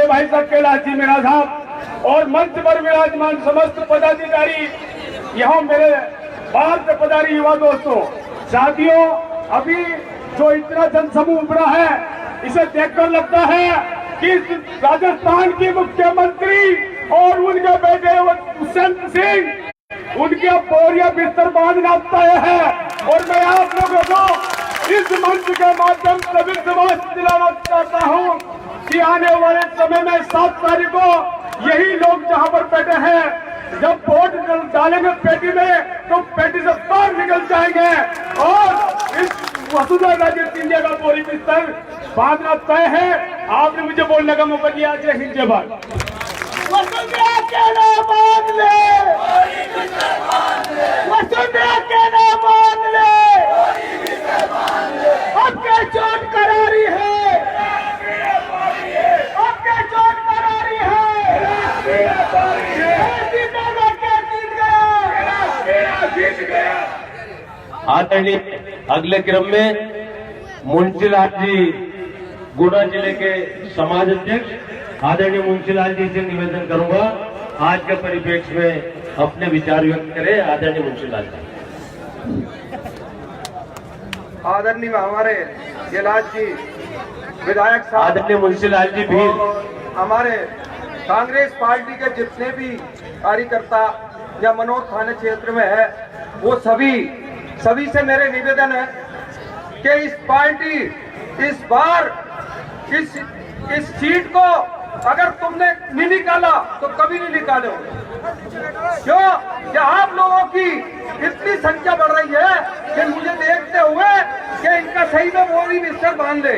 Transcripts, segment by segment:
भाई साहब कैलाश जी मीणा साहब और मंच पर विराजमान समस्त पदाधिकारी, यहाँ मेरे बाहर से पधारी युवा दोस्तों, साथियों, अभी जो इतना जनसमूह उमड़ा है, इसे देखकर लगता है कि राजस्थान की मुख्यमंत्री और उनके बेटे दुष्यंत सिंह उनके बोरिया बिस्तर बांधना तय है। और मैं आप लोगों को इस मंच के माध्यम से विश्वास दिलाना चाहता हूं कि आने वाले समय में 7 तारीख को यही लोग जहां पर बैठे हैं, जब वोट डालेंगे पेटी में, तो पेटी से बाहर निकल जाएंगे और इस वसुंधरा राजे सिंधिया का बोरी बिस्तर बांधना तय है। आपने मुझे बोलने का मौका दिया। जय हिंद, जय भारत। वसुंधरा के नाम मान ले, वसुंधरा के नाम मान ले, आपके चोट करारी है, आपके चोट करारी है, जीतेगा क्या, जीत गया। आदरणीय अगले क्रम में मुंशीलाल जी, गुना जिले के समाज अध्यक्ष, आदरणीय मुंशीलाल जी से निवेदन करूंगा आज के परिप्रेक्ष्य में अपने विचार व्यक्त करें। आदरणीय मुंशीलाल जी। आदरणीय हमारे कैलाश जी विधायक साहब, आदरणीय मुंशीलाल जी भी, हमारे कांग्रेस पार्टी के जितने भी कार्यकर्ता या मनोज थाने क्षेत्र में है, वो सभी से मेरे निवेदन है कि इस पार्टी इस बार इस सीट को अगर तुमने नहीं निकाला तो कभी नहीं निकालो। क्यों कि आप लोगों की इतनी संख्या बढ़ रही है कि मुझे देखते हुए कि इनका सही में बोरी बिस्तर बांध ले।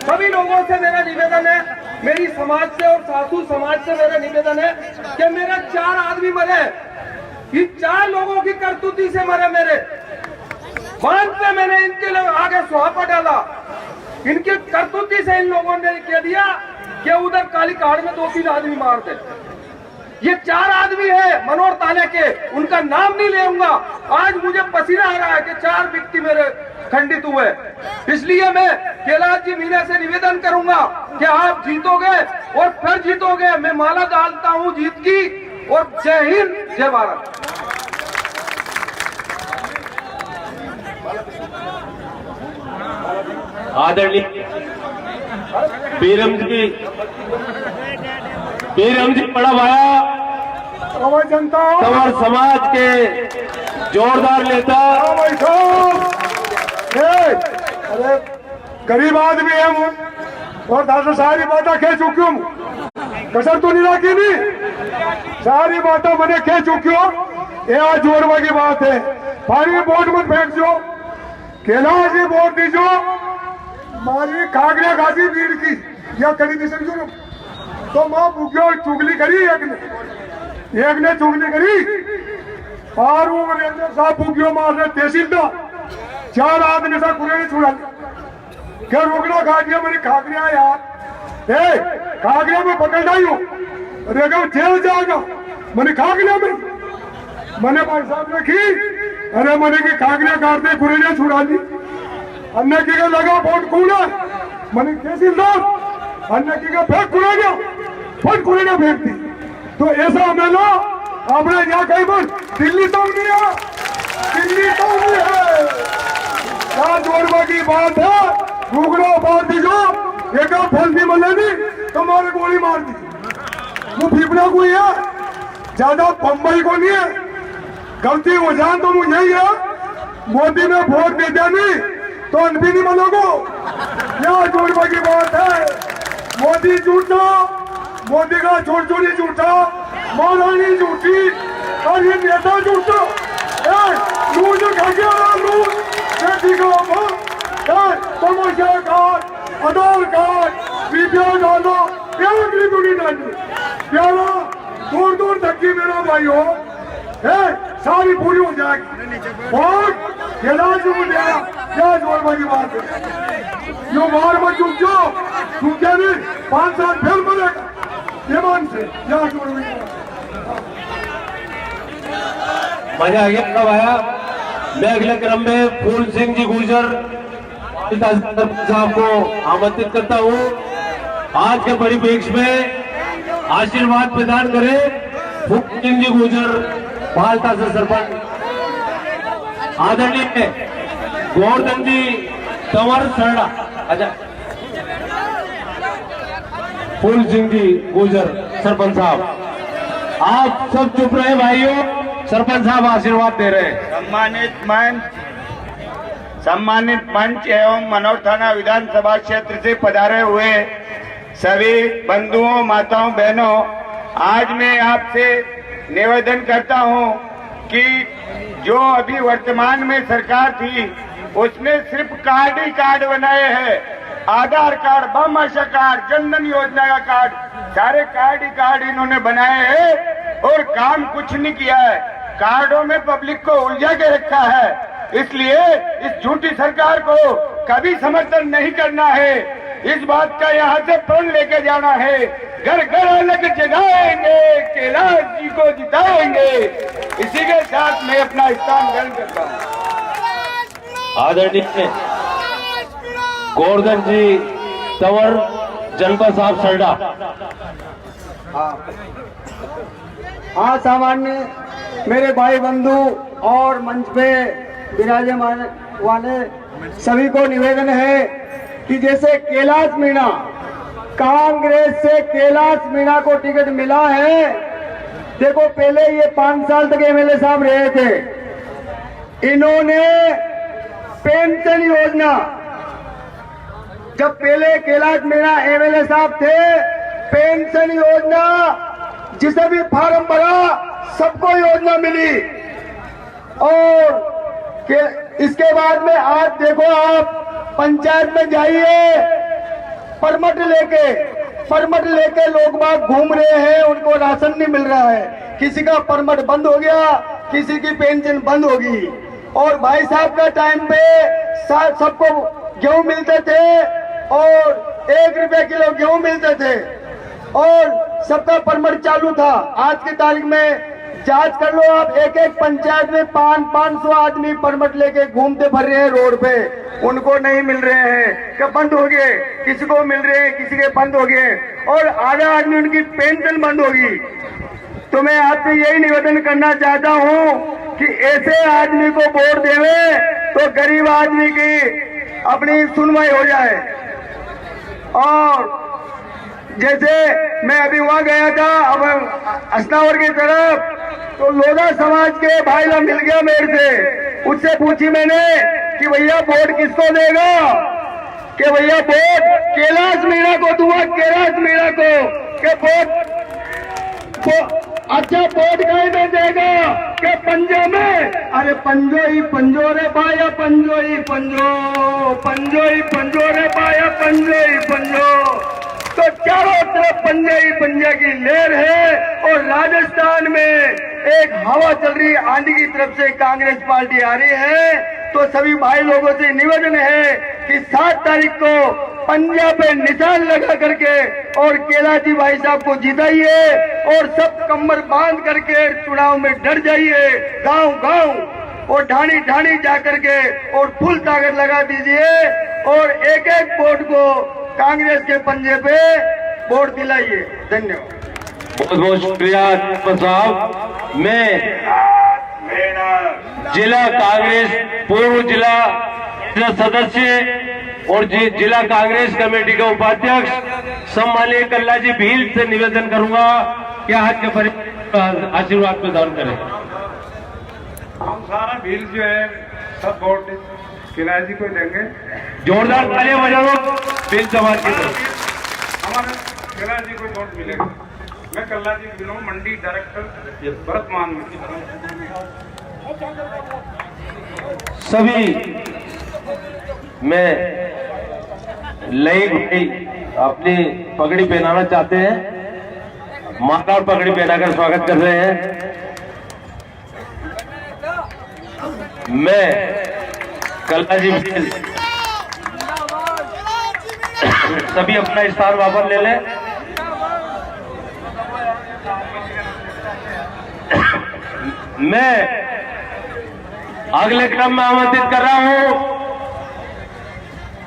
सभी लोगों से मेरा निवेदन है, मेरी समाज से और सासू समाज से मेरा निवेदन है कि मेरे 4 आदमी मरे, इन 4 लोगों की करतूती से मरे। मेरे बांध पे मैंने इनके आगे सुहापा डाला, इनकी करतूती से इन लोगों ने कह दिया कि उधर काली कार्ड में 2-3 आदमी मार दे। ये 4 आदमी है मनोर थाने के, उनका नाम नहीं लेऊंगा। आज मुझे पसीना आ रहा है कि 4 व्यक्ति मेरे खंडित हुए। इसलिए मैं कैलाश जी मीणा से निवेदन करूंगा कि आप जीतोगे और फिर जीतोगे। मैं माला डालता हूं जीत की, और जय हिंद, जय भारत। आदरणीय बीरम जी बड़ा भाया, जनता तंवर समाज के जोरदार नेता, अरे गरीब आदमी है वो, और दादा सारी बातें कह चुकी हूँ, कसर तो नहीं रखी, नहीं सारी बातें मैंने कह चुकी हूँ। ये आज जोड़वा की बात है, पानी वोट मत फेंक जो, कैलाश जी वोट दीजो, मारी कागड़िया गाजी भीड़ की या करी नहीं समझो तो माँ भूखियो चुगली करी, एक ने चुगली करी, और वो रेंजर साहब भूखियो मार रहे तहसीलदार, 4 आदमी से कुरे छुड़ा क्या रोकना गाड़िया मेरी कागड़िया यार, कागड़िया में पकड़ आई हो, अरे जेल जाएगा मैंने कागड़िया में, मैंने भाई साहब रखी, अरे मैंने की कागड़िया काटते कुरेलिया छुड़ा दी, अन्य की का लगा वोट कूड़ा, मैंने तहसीलदार अन्य की का फेंक कुरेलिया, वोट कुरेलिया फेंक दी। तो ऐसा हमें लो अपने यहाँ कहीं पर दिल्ली तो नहीं है, दिल्ली तो नहीं है, क्या जोड़वा की बात है, रुकड़ो मार दीजो, एक फंसी मलेगी तो मारे गोली मार दी, वो फीपड़ा कोई है, ज्यादा बम्बई को नहीं है, गलती हो जाए तो मुझे ही है, मोदी ने वोट दे दिया नहीं तो अनबी नहीं मनोगो, क्या जोड़वा की बात है, मोदी झूठा, मोदी का छोटी झूठा, महारानी झूठी और ये नेता झूठा, लूज खा गया लूज, तमाशा कार्ड, आधार कार्ड, बीपीआर डालो, प्यारा नहीं डाली, प्यारा दूर दूर तक की मेरा भाई हो, सारी पूरी हो जाएगी। और कैलाश को दिया क्या जोड़वा की बात है, जो बार मत चुप जाओ, तुम क्या नहीं 5 साल फिर मरेगा ईमान से, क्या जोड़वा की बात। मजा आ गया कब आया। मैं अगले क्रम में फूल सिंह जी गुर्जर साहब को आमंत्रित करता हूँ आज के परिप्रेक्ष्य में आशीर्वाद प्रदान करें फूल सिंह जी गुजर पालता से सरपंच आदरणीय गोवर्धन जी तंवर सरड़ा। अच्छा, फूल सिंह जी गुजर सरपंच साहब, आप सब चुप रहे भाइयों, सरपंच साहब आशीर्वाद दे रहे हैं। सम्मानित मंच एवं मनोर थाना विधानसभा क्षेत्र से पधारे हुए सभी बंधुओं, माताओं, बहनों, आज मैं आपसे निवेदन करता हूं कि जो अभी वर्तमान में सरकार थी उसने सिर्फ कार्ड ही कार्ड बनाए हैं। आधार कार्ड, बम आशा कार्ड, जनधन योजना का कार्ड, सारे कार्ड ही कार्ड इन्होंने बनाए हैं और काम कुछ नहीं किया है। कार्डों में पब्लिक को उलझा के रखा है। इसलिए इस झूठी सरकार को कभी समर्थन नहीं करना है। इस बात का यहाँ से प्रण लेके जाना है। घर घर अलग जगाएंगे, कैलाश जी को जिताएंगे। इसी के साथ मैं अपना स्थान ग्रहण करता हूँ। आदरणीय गोवर्धन जी तंवर जनपद साहब सरडा। हाँ, सामान्य मेरे भाई बंधु और मंच पे विराजमान वाले सभी को निवेदन है कि जैसे कैलाश मीणा, कांग्रेस से कैलाश मीणा को टिकट मिला है। देखो, पहले ये 5 साल तक एमएलए साहब रहे थे। इन्होंने पेंशन योजना, जब पहले कैलाश मीणा एमएलए साहब थे, पेंशन योजना जिसे भी फार्म भरा सबको योजना मिली। और इसके बाद में आज देखो, आप पंचायत में जाइए, परमट लेके लोग बाग घूम रहे हैं, उनको राशन नहीं मिल रहा है। किसी का परमट बंद हो गया, किसी की पेंशन बंद होगी। और भाई साहब का टाइम पे सबको गेहूं मिलते थे और 1 रुपए किलो गेहूं मिलते थे और सबका परमट चालू था। आज की तारीख में जांच कर लो आप, एक एक पंचायत में 500 आदमी परमट लेके घूमते फिर रहे हैं रोड पे, उनको नहीं मिल रहे हैं। क्या बंद हो गए, किसी को मिल रहे हैं, किसी के बंद हो गए और आधा आदमी उनकी पेंशन बंद होगी। तो मैं आपसे यही निवेदन करना चाहता हूं कि ऐसे आदमी को वोट देवे तो गरीब आदमी की अपनी सुनवाई हो जाए। और जैसे मैं अभी वहां गया था, अब अस्नावर की तरफ, तो लोधा समाज के भाई लोग मिल गया मेरे से। उससे पूछी मैंने कि भैया वोट किसको देगा, कि भैया वोट कैलाश मीणा को दूंगा, कैलाश मीणा को। के वोट अच्छा वोट कहीं में देगा के पंजो में? अरे पंजो ही पंजो रे पाया, पंजो ही पंजो, पंजो ही पंजो रे पाया, पंजो ही पंजो। तो चारों तरफ पंजा ही पंजा की लहर है और राजस्थान में एक हवा चल रही है, आंधी की तरफ से कांग्रेस पार्टी आ रही है। तो सभी भाई लोगों से निवेदन है कि 7 तारीख को पंजा पे निशान लगा करके और कैलाश भाई साहब को जिताइए और सब कमर बांध करके चुनाव में डर जाइए, गांव गांव और ढाणी ढाणी जा करके और फुल ताकत लगा दीजिए और एक एक वोट को कांग्रेस के पंजे पे वोट दिलाइए। धन्यवाद। बहुत बहुत शुक्रिया साहब। मैं जिला कांग्रेस पूर्व जिला सदस्य और जिला कांग्रेस कमेटी के उपाध्यक्ष सम्मानीय कल्ला जी भील से निवेदन करूंगा कि आज के परिवार आशीर्वाद प्रदान करें। हम सारा भील जो है सब वोट कैलाश जी को देंगे। जोरदार तालियां बजा दो भील समाज की तरफ। हमारे कैलाश जी को वोट मिलेगा। मैं कल्ला जी बिलोंग मंडी डायरेक्टर वर्तमान में। सभी मैं लई भाई अपनी पगड़ी पहनाना चाहते हैं, माता और पगड़ी पहनाकर स्वागत कर रहे हैं। मैं कल्ला जी भील सभी अपना स्थान वापस ले लें। मैं अगले क्रम में आमंत्रित कर रहा हूं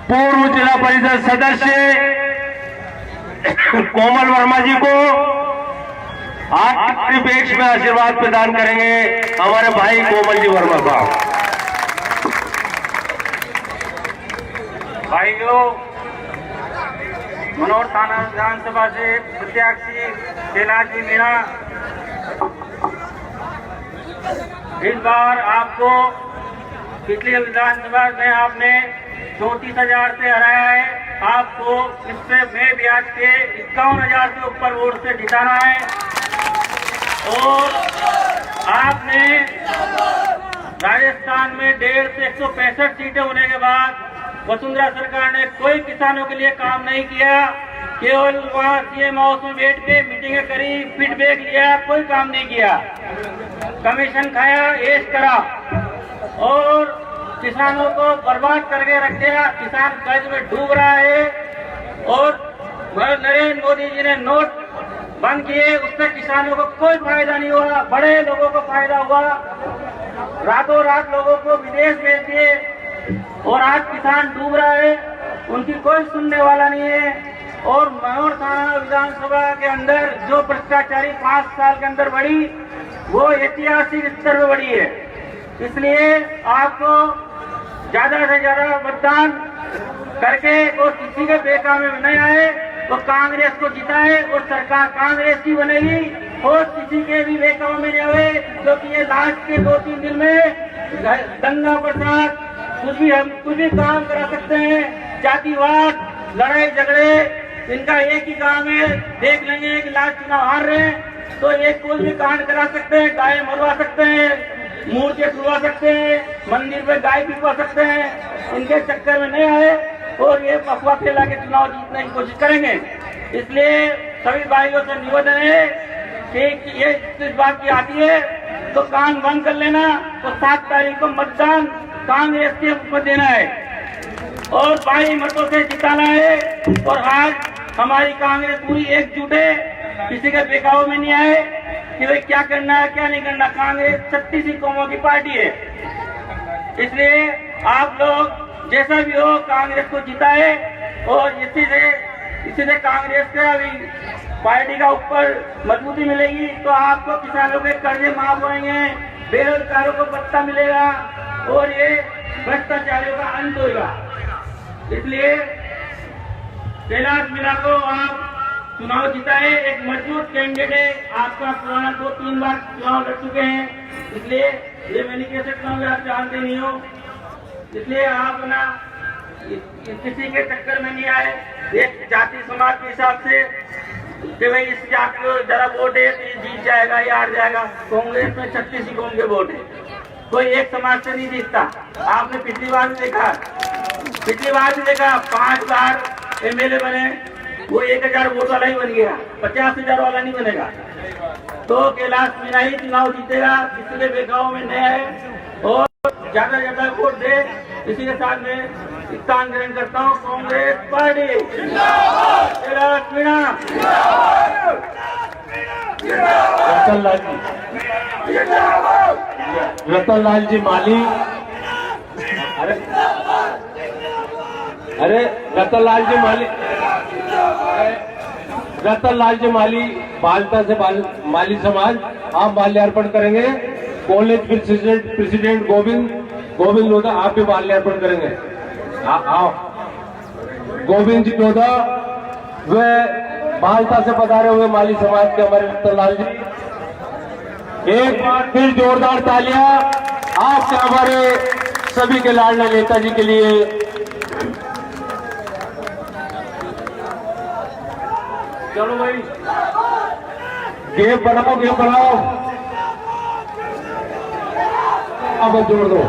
पूर्व जिला परिषद सदस्य कोमल वर्मा जी को आज परिपेक्ष में आशीर्वाद प्रदान करेंगे हमारे भाई कोमल जी वर्मा साहब। भाइयों, मनोर थाना विधानसभा से प्रत्याशी कैलाश जी मीणा इस बार आपको पिछली विधानसभा में आपने 34,000 से हराया है। आपको इससे में ब्याज के 51,000 से ऊपर वोट से जिताना है और आपने राजस्थान में 1.5 से 165 सीटें होने के बाद वसुंधरा सरकार ने कोई किसानों के लिए काम नहीं किया। केवल वहाँ सीएम हाउस में बैठ के मीटिंगें करी, फीडबैक लिया, कोई काम नहीं किया। कमीशन खाया, ऐश करा और किसानों को बर्बाद करके रख दिया। किसान कर्ज में डूब रहा है और नरेंद्र मोदी जी ने नोट बंद किए, उससे किसानों को कोई फायदा नहीं हुआ, बड़े लोगों को फायदा हुआ। रातों रात लोगों को विदेश भेज दिए और आज किसान डूब रहा है, उनकी कोई सुनने वाला नहीं है। और मनोर थाना विधानसभा के अंदर जो भ्रष्टाचारी 5 साल के अंदर बढ़ी, वो ऐतिहासिक स्तर पर बढ़ी है। इसलिए आपको ज्यादा से ज्यादा मतदान करके और किसी के बेकाम में नहीं आए तो कांग्रेस को जिताए और सरकार कांग्रेस की बनेगी और किसी के भी बेकाम में नहीं आए, क्योंकि ये लास्ट के 2-3 दिन में दंगा प्रसाद हम कुछ भी काम करा सकते हैं। जातिवाद, लड़ाई झगड़े, इनका एक ही काम है। देख लेंगे कि लास्ट चुनाव हार रहे हैं तो एक कोई भी कांड करा सकते हैं, गाय मरवा सकते हैं, मूर्तियां टूटवा सकते हैं, मंदिर पे गाय बिकवा सकते हैं। इनके चक्कर में नहीं आए और ये अफवाह फैला के चुनाव जीतने की कोशिश करेंगे। इसलिए सभी भाइयों से निवेदन है कि ये इस बात की आती है तो कान बंद कर लेना। तो 7 तारीख को मतदान कांग्रेस के ऊपर देना है और 22 मतों से जिताना है। और आज हमारी कांग्रेस पूरी एकजुट है, किसी के बेकाबू में नहीं आए कि भाई क्या करना है क्या नहीं करना। कांग्रेस 36 कौमों की पार्टी है, इसलिए आप लोग जैसा भी हो कांग्रेस को जिताए और इसी से कांग्रेस का अभी पार्टी का ऊपर मजबूती मिलेगी। तो आपको किसानों के कर्जे माफ होंगे, बेरोजगारों को भत्ता मिलेगा और ये भ्रष्टाचारियों का अंत होगा। इसलिए कैलाश मीणा को आप चुनाव जिताए, एक मजबूत कैंडिडेट है। आपका पुराना 2-3 बार चुनाव लड़ चुके हैं, इसलिए ये मैं नहीं कह सकता हूँ आप जानते नहीं हो। इसलिए आप ना किसी के चक्कर में नहीं आए। एक जाति समाज के हिसाब से कि भाई इस जाति को जरा वोट है तो ये जीत जाएगा या हार जाएगा। कांग्रेस में 36 कौम के वोट है, कोई एक समाज से नहीं जीतता। आपने पिछली बार भी देखा 5 बार एमएलए बने, वो 1,000 वोट वाला ही बन गया, 50,000 वाला नहीं बनेगा। तो कैलाश मीणा ही चुनाव जीतेगा, किसी के बेगाव में नहीं है और ज्यादा ज्यादा वोट दे। इसी के साथ में स्थान ग्रहण करता हूँ। कांग्रेस पार्टी कैलाश मीणा। रतनलाल जी माली, अरे रतनलाल जी माली बालता से माली समाज आप माल्यार्पण करेंगे। कॉलेज प्रेसिडेंट गोविंद लोधा आप भी माल्यार्पण करेंगे। आओ गोविंद जी लोधा वे बालता से पधारे हुए माली समाज के हमारे रतनलाल जी, एक बार फिर जोरदार तालियां आपके हमारे सभी के लाडले नेताजी के लिए। चलो भाई गेम बनाओ अब जोड़ दो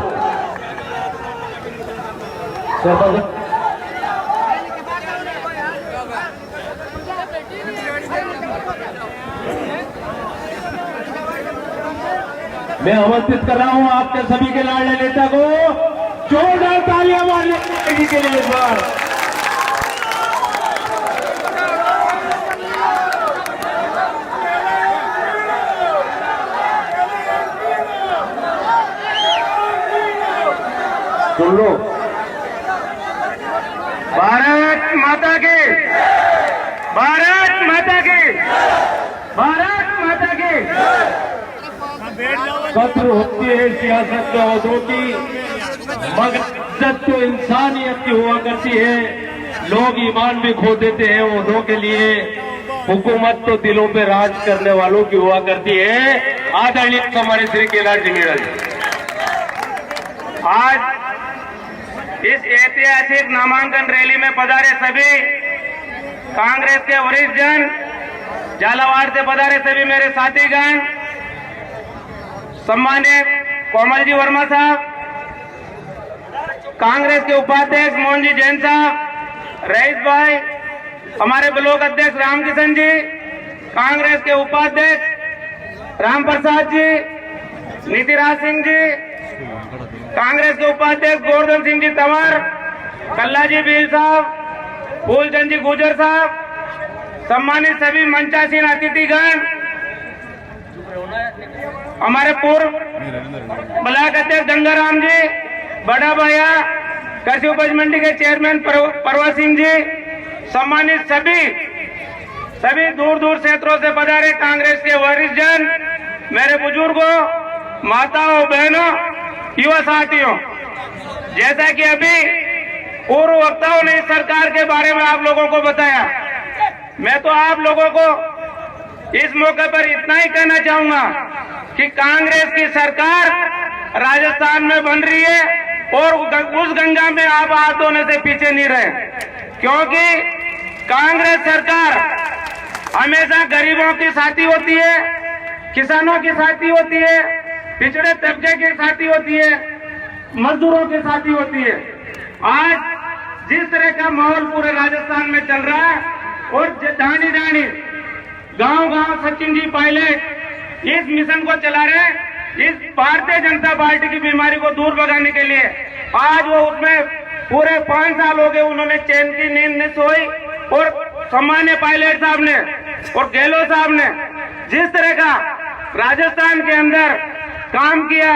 सरपंच। मैं आमंत्रित कर रहा हूं आपके सभी के लाडले नेता को जोरदार तालियां मारने के लिए इस बार। सुन लो, भारत माता की, भारत भारत माता की, भारत माता की। कद्र होती है सियासत के अहदों की, मगर इज्जत तो इंसानियत की हुआ करती है। लोग ईमान भी खो देते हैं ओहदों के लिए, हुकूमत तो दिलों पे राज करने वालों की हुआ करती है। आदरणीय हमारे श्री कैलाश जी मीणा जी, आज इस ऐतिहासिक नामांकन रैली में पधारे सभी कांग्रेस के वरिष्ठ जन, झालावाड़ से पधारे सभी मेरे साथीगण, सम्मानित कोमल जी वर्मा साहब, कांग्रेस के उपाध्यक्ष मोहन जी जैन साहब, रईस भाई, हमारे ब्लॉक अध्यक्ष रामकिशन जी, कांग्रेस के उपाध्यक्ष राम प्रसाद जी, नीतिराज सिंह जी, कांग्रेस के उपाध्यक्ष गोवर्धन सिंह जी तंवर, कल्ला जी बीर साहब, फूलचंद जी गुजर साहब, सम्मानित सभी मंचासीन अतिथिगण, हमारे पूर्व ब्लॉक अध्यक्ष गंगाराम जी, बड़ा भैया, कृषि उपज मंडी के चेयरमैन परवा सिंह जी, सम्मानित सभी दूर दूर क्षेत्रों से पधारे कांग्रेस के वरिष्ठ जन, मेरे बुजुर्गों, माताओं, बहनों, युवा साथियों, जैसा कि अभी पूर्व वक्ताओं ने इस सरकार के बारे में आप लोगों को बताया, मैं तो आप लोगों को इस मौके पर इतना ही कहना चाहूंगा कि कांग्रेस की सरकार राजस्थान में बन रही है और उस गंगा में आप हाथ धोने से पीछे नहीं रहे, क्योंकि कांग्रेस सरकार हमेशा गरीबों की साथी होती है, किसानों की साथी होती है, पिछड़े तबके की साथी होती है, मजदूरों की साथी होती है। आज जिस तरह का माहौल पूरे राजस्थान में चल रहा है और ढाणी ढाणी गांव-गांव सचिन जी पायलट इस मिशन को चला रहे हैं, इस भारतीय जनता पार्टी की बीमारी को दूर भगाने के लिए। आज वो उसमें पूरे 5 साल हो गए, उन्होंने चैन की नींद नहीं सोई और सम्मान्य पायलट साहब ने और गहलोत साहब ने जिस तरह का राजस्थान के अंदर काम किया,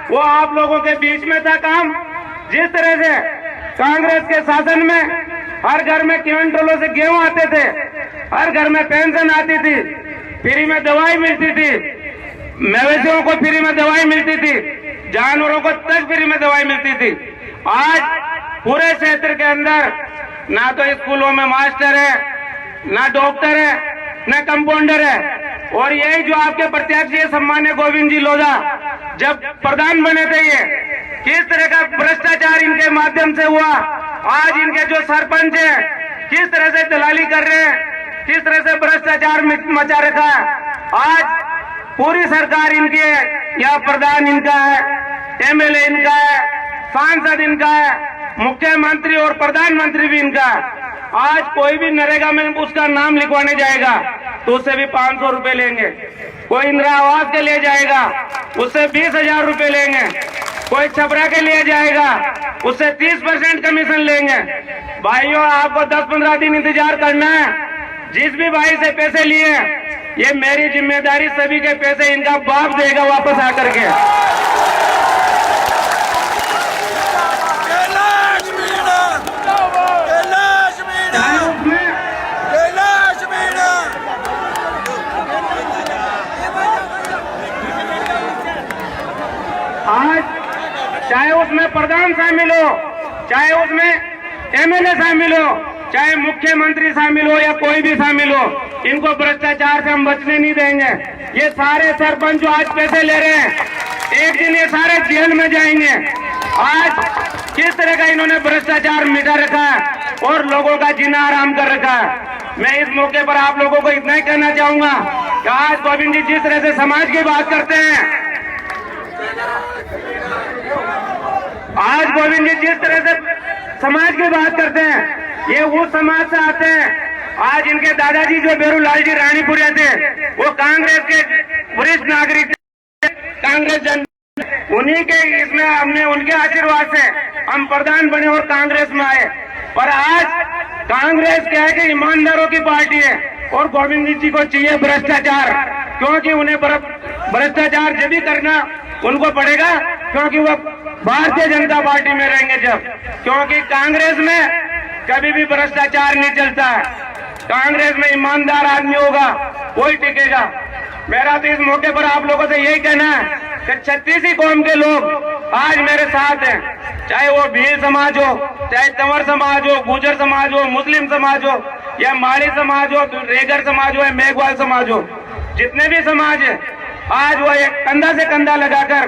वो आप लोगों के बीच में था काम। जिस तरह से कांग्रेस के शासन में हर घर में क्विंटलों से गेहूं आते थे, हर घर में पेंशन आती थी, फ्री में दवाई मिलती थी, मवेशियों को फ्री में दवाई मिलती थी, जानवरों को तक फ्री में दवाई मिलती थी। आज पूरे क्षेत्र के अंदर ना तो स्कूलों में मास्टर है, ना डॉक्टर है, ना कंपाउंडर है। और यही जो आपके प्रत्याशी है सम्मान्य गोविंद जी लोधा, जब प्रधान बने थे, ये किस तरह का भ्रष्टाचार इनके माध्यम से हुआ। आज इनके जो सरपंच है किस तरह से दलाली कर रहे हैं, किस तरह से भ्रष्टाचार मचा रखा है। आज पूरी सरकार इनकी है, या प्रधान इनका है, एमएलए इनका है, सांसद इनका है, मुख्यमंत्री और प्रधानमंत्री भी इनका है। आज कोई भी नरेगा में उसका नाम लिखवाने जाएगा तो उससे भी 500 रुपए लेंगे, कोई इंदिरा आवास के लिए जाएगा उससे 20,000 रुपए लेंगे, कोई छपरा के लिए जाएगा उससे 30% कमीशन लेंगे। भाइयों, आपको 10-15 दिन इंतजार करना है। जिस भी भाई से पैसे लिए, ये मेरी जिम्मेदारी, सभी के पैसे इनका बाप देगा वापस आकर के। आज चाहे उसमें प्रधान शामिल हो, चाहे उसमें एमएलए शामिल हो, चाहे मुख्यमंत्री शामिल हो या कोई भी शामिल हो, इनको भ्रष्टाचार से हम बचने नहीं देंगे। ये सारे सरपंच जो आज पैसे ले रहे हैं, एक दिन ये सारे जेल में जाएंगे। आज किस तरह का इन्होंने भ्रष्टाचार मिटा रखा है और लोगों का जीना आराम कर रखा है। मैं इस मौके पर आप लोगों को इतना ही कहना चाहूंगा कि आज गोविंद जी जिस तरह से समाज की बात करते हैं, आज गोविंद जी जिस तरह से समाज की बात करते हैं, ये उस समाज से आते हैं। आज इनके दादाजी जो बेरूलाल जी रानीपुरिया थे, वो कांग्रेस के वरिष्ठ नागरिक, कांग्रेस जन, उन्हीं के इसमें हमने उनके आशीर्वाद से हम प्रधान बने और कांग्रेस में आए। पर आज कांग्रेस क्या है कि ईमानदारों की पार्टी है और गोविंद जी को चाहिए भ्रष्टाचार, क्योंकि उन्हें भ्रष्टाचार जब भी करना उनको पड़ेगा, क्योंकि वो भारतीय जनता पार्टी में रहेंगे जब, क्योंकि कांग्रेस में कभी भी भ्रष्टाचार नहीं चलता है। कांग्रेस में ईमानदार आदमी होगा वही टिकेगा। मेरा तो इस मौके पर आप लोगों से यही कहना है कि 36 कौम के लोग आज मेरे साथ हैं, चाहे वो भील समाज हो, चाहे तंवर समाज हो, गुजर समाज हो, मुस्लिम समाज हो, या माड़ी समाज हो, रेगर समाज हो, या मेघवाल समाज हो, जितने भी समाज है आज वो एक कंधा से कंधा लगाकर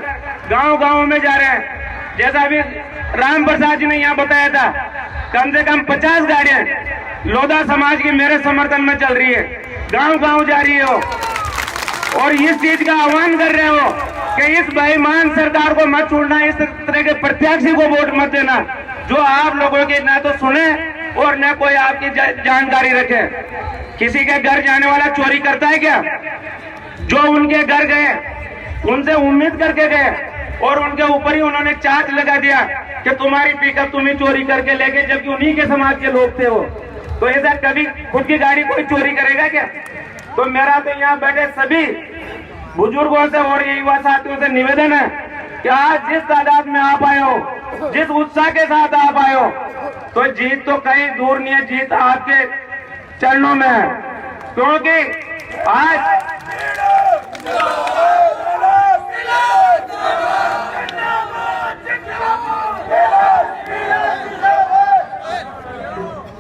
गांव गांव में जा रहे हैं। जैसा अभी राम प्रसाद जी ने यहाँ बताया था, कम से कम 50 गाड़ियां लोधा समाज की मेरे समर्थन में चल रही है, गांव गांव जा रही हो, और इस चीज का आह्वान कर रहे हो कि इस बेईमान सरकार को मत छोड़ना, इस तरह के प्रत्याशी को वोट मत देना जो आप लोगों की ना तो सुने और न कोई आपकी जानकारी रखे। किसी के घर जाने वाला चोरी करता है क्या? जो उनके घर गए उनसे उम्मीद करके गए और उनके ऊपर ही उन्होंने चार्ज लगा दिया कि तुम्हारी पिकअप तुम ही चोरी करके लेके, जबकि उन्हीं के समाज के लोग थे वो। तो ऐसा कभी खुद की गाड़ी कोई चोरी करेगा क्या? तो मेरा तो यहाँ बैठे सभी बुजुर्गों से और युवा साथियों से निवेदन है कि आज जिस तादाद में आप आए हो, जिस उत्साह के साथ आप आए हो, तो जीत तो कहीं दूर नहीं है, जीत आपके चरणों में है।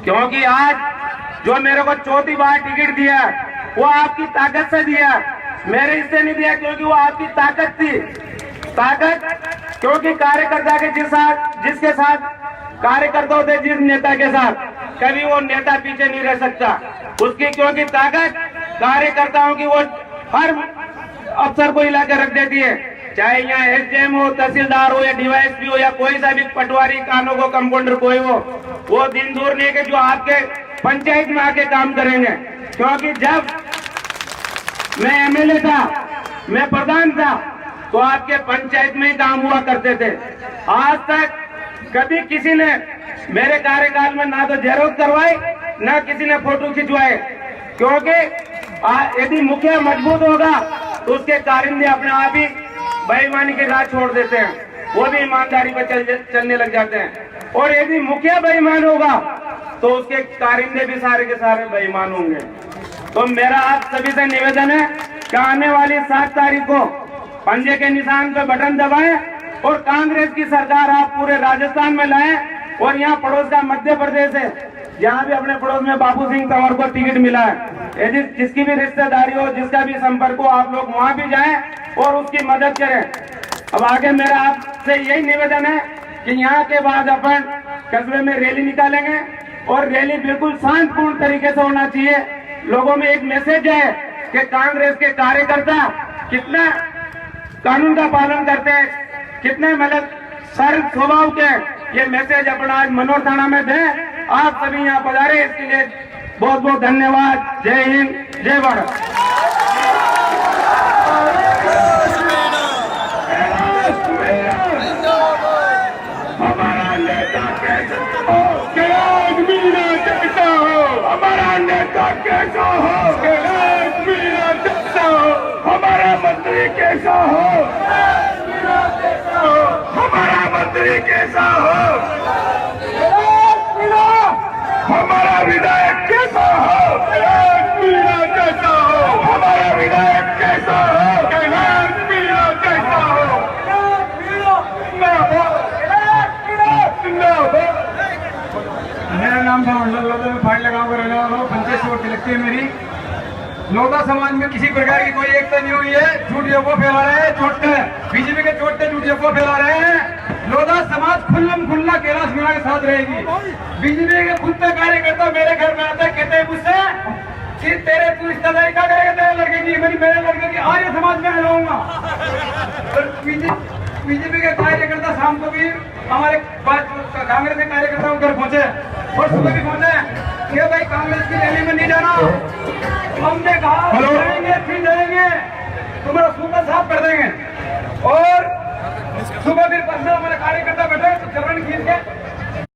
क्योंकि आज जो मेरे को चौथी बार टिकट दिया वो आपकी ताकत से दिया, मेरे इससे नहीं दिया, क्योंकि वो आपकी ताकत थी। ताकत क्योंकि कार्यकर्ता के जिसके साथ कार्यकर्ता होते, जिस नेता के साथ, कभी वो नेता पीछे नहीं रह सकता उसकी, क्योंकि ताकत कार्यकर्ताओं की वो हर अफसर को हिला कर रख देती है, चाहे यहाँ एसडीएम हो, तहसीलदार हो, या डीवाईएसपी हो, या कोई सा भी पटवारी, कानों को कंपाउंडर कोई हो, वो दिन दूर नहीं कि जो आपके पंचायत में आके काम करेंगे। क्योंकि जब मैं एमएलए था, मैं प्रधान था, तो आपके पंचायत में ही काम हुआ करते थे। आज तक कभी किसी ने मेरे कार्यकाल में ना तो जेरोक्स करवाई, ना किसी ने फोटो खिंचवाए, क्योंकि यदि मुखिया मजबूत होगा तो उसके कारिंदे अपने आप ही बेईमानी के राह छोड़ देते हैं, वो भी ईमानदारी पर चलने लग जाते हैं। और यदि मुखिया बेईमान होगा तो उसके कारिंदे भी सारे के सारे बेईमान होंगे। तो मेरा आप सभी से निवेदन है कि आने वाली 7 तारीख को पंजे के निशान पे बटन दबाएं और कांग्रेस की सरकार आप पूरे राजस्थान में लाएं। और यहाँ पड़ोस का मध्य प्रदेश है, जहाँ भी अपने पड़ोस में बाबू सिंह तंवर को टिकट मिला है, यदि जिसकी भी रिश्तेदारी हो, जिसका भी संपर्क हो, आप लोग वहाँ भी जाएं और उसकी मदद करें। अब आगे मेरा आपसे यही निवेदन है कि यहाँ के बाद अपन कस्बे में रैली निकालेंगे और रैली बिल्कुल शांतिपूर्ण तरीके से होना चाहिए। लोगों में एक मैसेज है कि कांग्रेस के कार्यकर्ता कितना कानून का पालन करते हैं, कितने मतलब सरल स्वभाव के, ये मैसेज अपना आज मनोर थाना में दें। आप सभी यहाँ पधारे, इसके लिए बहुत बहुत धन्यवाद। जय हिंद, जय भारत। हमारा नेता कैसा हो, हमारा नेता कैसा हो, हमारा मंत्री कैसा हो, हमारा मंत्री कैसा हो, हमारा विधायक कैसा हो, कैसा हो, हमारा विधायक कैसा हो, कैसा हो। मेरा नाम था मंडल लोधा, में फाइल लगाऊं का रहने वाला हूँ। पंचायत वोट लगती है मेरी। लोधा समाज में किसी प्रकार की कोई एकता नहीं हुई है, झूठ अफवाह फैला रहे हैं, चोटते बीजेपी के चोटते झूठ अफवाह फैला रहे हैं। लोधा समाज खुल्लम खुल्ला कैलाश मीणा के साथ रहेगी। बीजेपी के खुद के कार्यकर्ता मेरे घर में आते कहते हैं मुझसे कि तेरे तू रिश्तेदारी क्या करेगा तेरे लड़के की, मेरे लड़के की आर्य समाज में रहूंगा। बीजेपी के कार्यकर्ता शाम को भी हमारे कांग्रेस के कार्यकर्ताओं घर पहुंचे और सुबह भी पहुंचे कि भाई कांग्रेस की रैली में नहीं जाना, हमने कहा जाएंगे फिर जाएंगे, तुम्हारा सूखा साफ कर देंगे। और सुबह फिर 15 हमारे कार्यकर्ता बैठे तो चरण खींच के